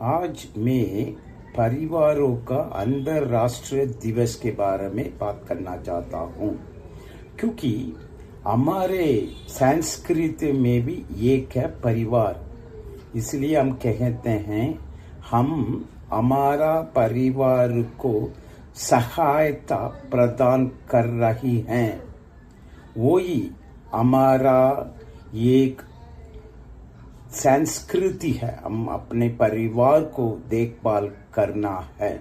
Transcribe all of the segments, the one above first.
आज मैं परिवारों का अंतर्राष्ट्रीय दिवस के बारे में बात करना चाहता हूँ, क्योंकि हमारे संस्कृत में भी एक है परिवार। इसलिए हम कहते हैं हम हमारा परिवार को सहायता प्रदान कर रही हैं। वही हमारा एक संस्कृति है, हम अपने परिवार को देखभाल करना है।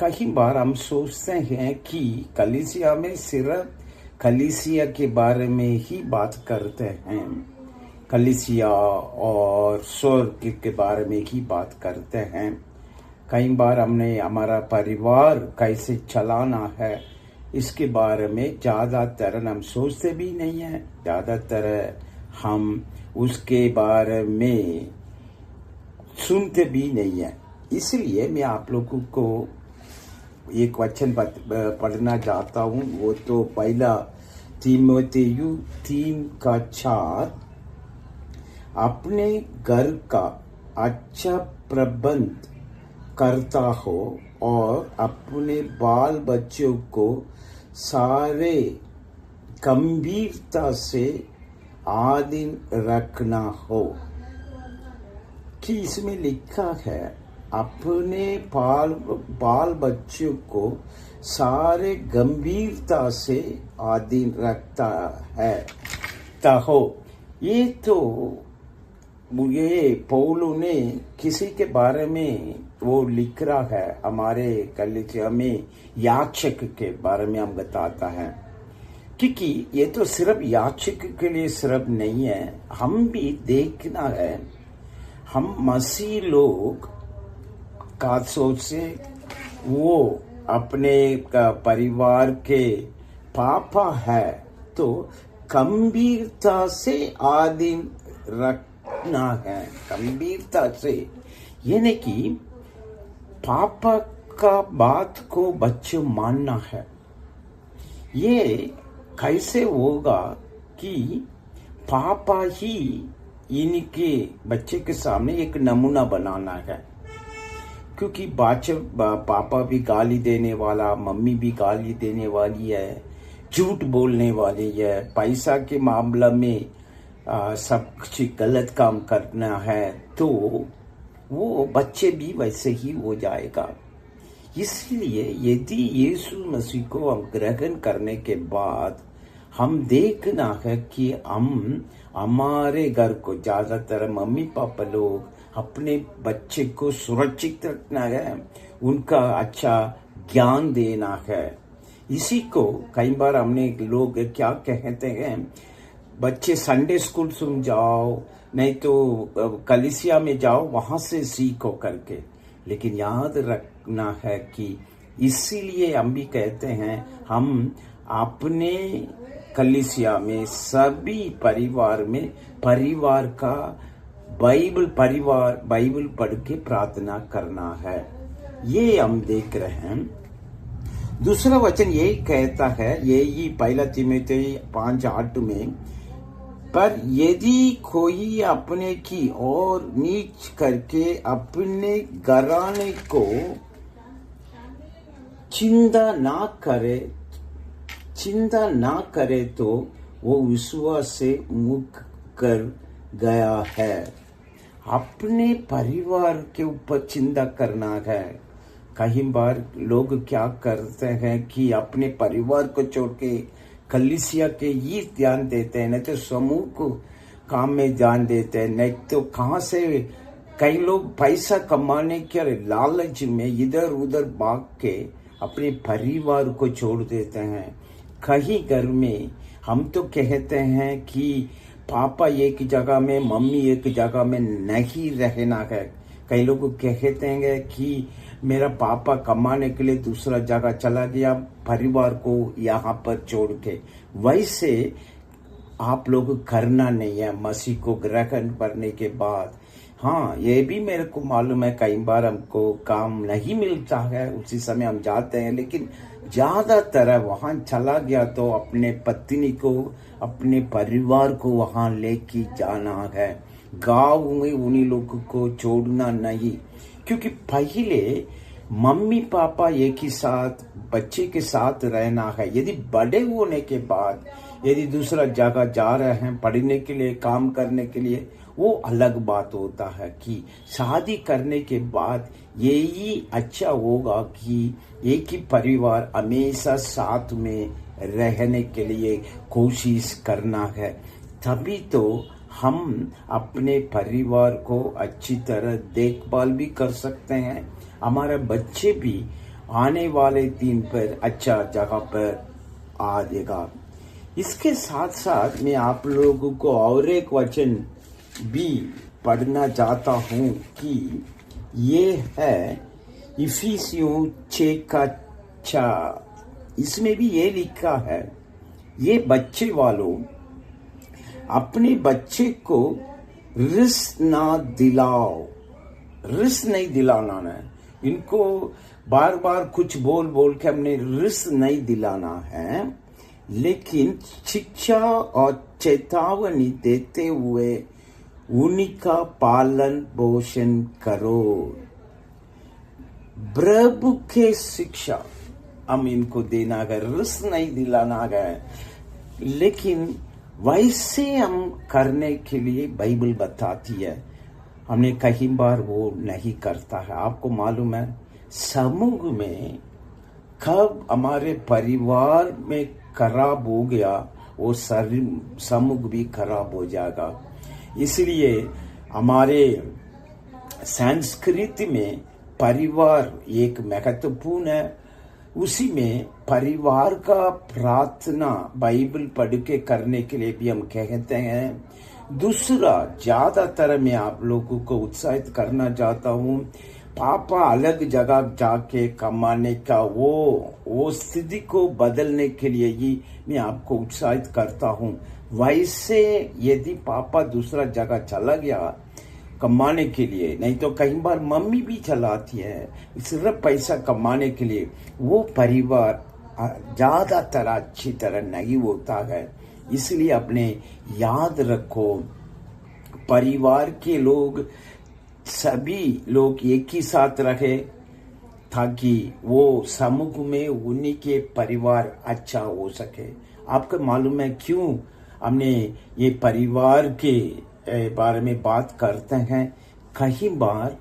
कई बार हम सोचते हैं कि कलीसिया में सिर्फ कलीसिया के बारे में ही बात करते हैं, कलीसिया और स्वर्ग के बारे में ही बात करते हैं। कई बार हमने हमारा परिवार कैसे चलाना है इसके बारे में ज़्यादातर हम सोचते भी नहीं हैं। ज़्यादातर हम उसके बारे में सुनते भी नहीं हैं। इसलिए मैं आप लोगों को एक वचन पढ़ना चाहता हूँ। वो तो पहला तीमुथियुस 3:4, अपने घर का अच्छा प्रबंध करता हो और अपने बाल बच्चों को सारे गंभीरता से आधीन रखना हो। कि इसमें लिखा है अपने बाल बच्चों को सारे गंभीरता से आधीन रखता है हो। ये तो ये पौलू ने किसी के बारे में वो लिख रहा है। हमारे कलीसिया में याचक के बारे में हम बताता है, क्योंकि ये तो सिर्फ याचक के लिए सिर्फ नहीं है, हम भी देखना है। हम मसीह लोग का सोच से वो अपने परिवार के पापा है तो गंभीरता से आधीन रखना है। गंभीरता से यानी कि पापा का बात को बच्चे मानना है। ये कैसे होगा कि पापा ही इनके बच्चे के सामने एक नमूना बनाना है, क्योंकि पापा भी गाली देने वाला, मम्मी भी गाली देने वाली है, झूठ बोलने वाली है, पैसा के मामला में सब कुछ गलत काम करना है, तो वो बच्चे भी वैसे ही हो जाएगा। इसलिए यदि यीशु मसीह को हम ग्रहण करने के बाद हम देखना है कि हम हमारे घर को ज़्यादातर मम्मी पापा लोग अपने बच्चे को सुरक्षित रखना है, उनका अच्छा ज्ञान देना है। इसी को कई बार हमने लोग क्या कहते हैं, बच्चे संडे स्कूल सुन जाओ, नहीं तो कलीसिया में जाओ, वहाँ से सीखो करके। लेकिन याद रखना है कि इसीलिए हम भी कहते हैं हम अपने कलीसिया में सभी परिवार में परिवार का बाइबल पढ़ के प्रार्थना करना है। ये हम देख रहे हैं। दूसरा वचन यही कहता है, यही पहला तीमुथियुस 5:8 में, पर यदि कोई अपने की ओर नीच करके अपने घराने को चिंता ना करे तो वो विश्वास से मुक्त कर गया है। अपने परिवार के ऊपर चिंता करना है। कई बार लोग क्या करते हैं कि अपने परिवार को छोड़ के कलीसिया के ही ध्यान देते हैं, नहीं तो समूह को काम में ध्यान देते हैं, नहीं तो कहाँ से कई लोग पैसा कमाने के लालच में इधर उधर भाग के अपने परिवार को छोड़ देते हैं। कहीं घर में हम तो कहते हैं कि पापा एक जगह में, मम्मी एक जगह में नहीं रहना है। कई लोग कहते हैं कि मेरा पापा कमाने के लिए दूसरा जगह चला गया, परिवार को यहाँ पर छोड़ के। वैसे आप लोग करना नहीं है मसीह को ग्रहण करने के बाद। हाँ, ये भी मेरे को मालूम है, कई बार हमको काम नहीं मिलता है, उसी समय हम जाते हैं, लेकिन ज़्यादातर वहाँ चला गया तो अपने पत्नी को, अपने परिवार को वहाँ लेके जाना है। गाँव में उन्हीं लोगों को छोड़ना नहीं, क्योंकि पहले मम्मी पापा एक ही साथ बच्चे के साथ रहना है। यदि बड़े होने के बाद यदि दूसरा जगह जा रहे हैं पढ़ने के लिए, काम करने के लिए, वो अलग बात होता है। कि शादी करने के बाद यही अच्छा होगा कि एक ही परिवार हमेशा साथ में रहने के लिए कोशिश करना है, तभी तो हम अपने परिवार को अच्छी तरह देखभाल भी कर सकते हैं। हमारे बच्चे भी आने वाले दिन पर अच्छा जगह पर आ जाएगा। इसके साथ साथ मैं आप लोगों को और एक वचन भी पढ़ना चाहता हूँ कि ये है इफिसियों 6:4। इसमें भी ये लिखा है, ये बच्चे वालों अपने बच्चे को रिस ना दिलाओ। रिस नहीं दिलाना है इनको, बार बार कुछ बोल बोल के हमने रिस नहीं दिलाना है, लेकिन शिक्षा और चेतावनी देते हुए उनका पालन पोषण करो। प्रभु के शिक्षा हम इनको देना है, रिस नहीं दिलाना है, लेकिन वैसे हम करने के लिए बाइबल बताती है। हमने कई बार वो नहीं करता है। आपको मालूम है, समूह में कब हमारे परिवार में खराब हो गया, वो समूह भी खराब हो जाएगा। इसलिए हमारे संस्कृति में परिवार एक महत्वपूर्ण है। उसी में परिवार का प्रार्थना बाइबल पढ़ के करने के लिए भी हम कहते हैं। दूसरा, ज्यादातर मैं आप लोगों को उत्साहित करना चाहता हूँ, पापा अलग जगह जाके कमाने का वो स्थिति को बदलने के लिए ही मैं आपको उत्साहित करता हूँ। वैसे यदि पापा दूसरा जगह चला गया कमाने के लिए, नहीं तो कई बार मम्मी भी चलाती है सिर्फ पैसा कमाने के लिए, वो परिवार ज्यादातर अच्छी तरह नहीं होता है। इसलिए अपने याद रखो, परिवार के लोग सभी लोग एक ही साथ रहे ताकि वो समूह में उन्हीं के परिवार अच्छा हो सके। आपको मालूम है क्यों हमने ये परिवार के बारे में बात करते हैं? कई बार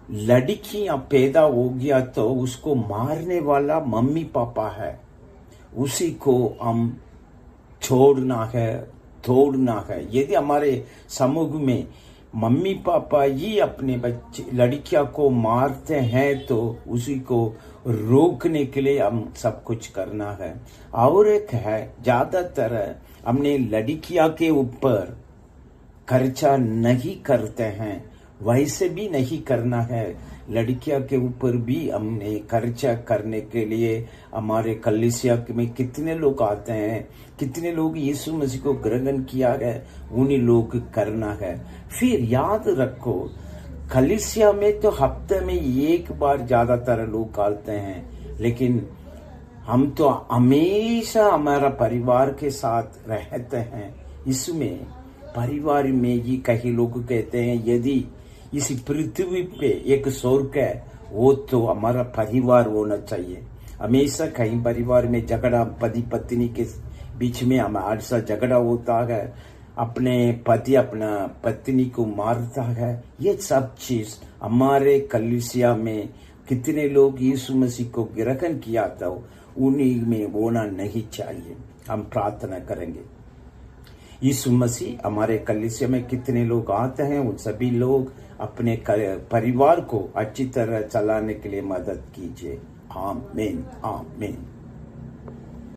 लड़कियां पैदा हो गया तो उसको मारने वाला मम्मी पापा है, उसी को हम छोड़ना है, तोड़ना है। यदि हमारे समूह में मम्मी पापा ही अपने बच्चे लड़कियों को मारते हैं तो उसी को रोकने के लिए हम सब कुछ करना है। और एक है, ज्यादातर हमने लड़कियों के ऊपर खर्चा नहीं करते हैं, वैसे भी नहीं करना है। लड़कियों के ऊपर भी हमने खर्चा करने के लिए हमारे कलीसिया में कितने लोग आते हैं, कितने लोग यीशु मसीह को ग्रहण किया है, उन्हीं लोग करना है। फिर याद रखो, कलीसिया में तो हफ्ते में एक बार ज्यादातर लोग आते हैं, लेकिन हम तो हमेशा हमारा परिवार के साथ रहते हैं। इसमें परिवार में ही कई लोग कहते हैं यदि इस पृथ्वी पे एक स्वर्ग है वो तो हमारा परिवार होना चाहिए। हमेशा कई परिवार में झगड़ा, पति पत्नी के बीच में हमेशा झगड़ा होता है, अपने पति अपना पत्नी को मारता है। ये सब चीज हमारे कलीसिया में कितने लोग यीशु मसीह को ग्रहण किया था, उन्हीं में होना नहीं चाहिए। हम प्रार्थना करेंगे। यीशु मसीह हमारे कलीसिया में कितने लोग आते हैं, उन सभी लोग अपने परिवार को अच्छी तरह चलाने के लिए मदद कीजिए। आमीन, आमीन।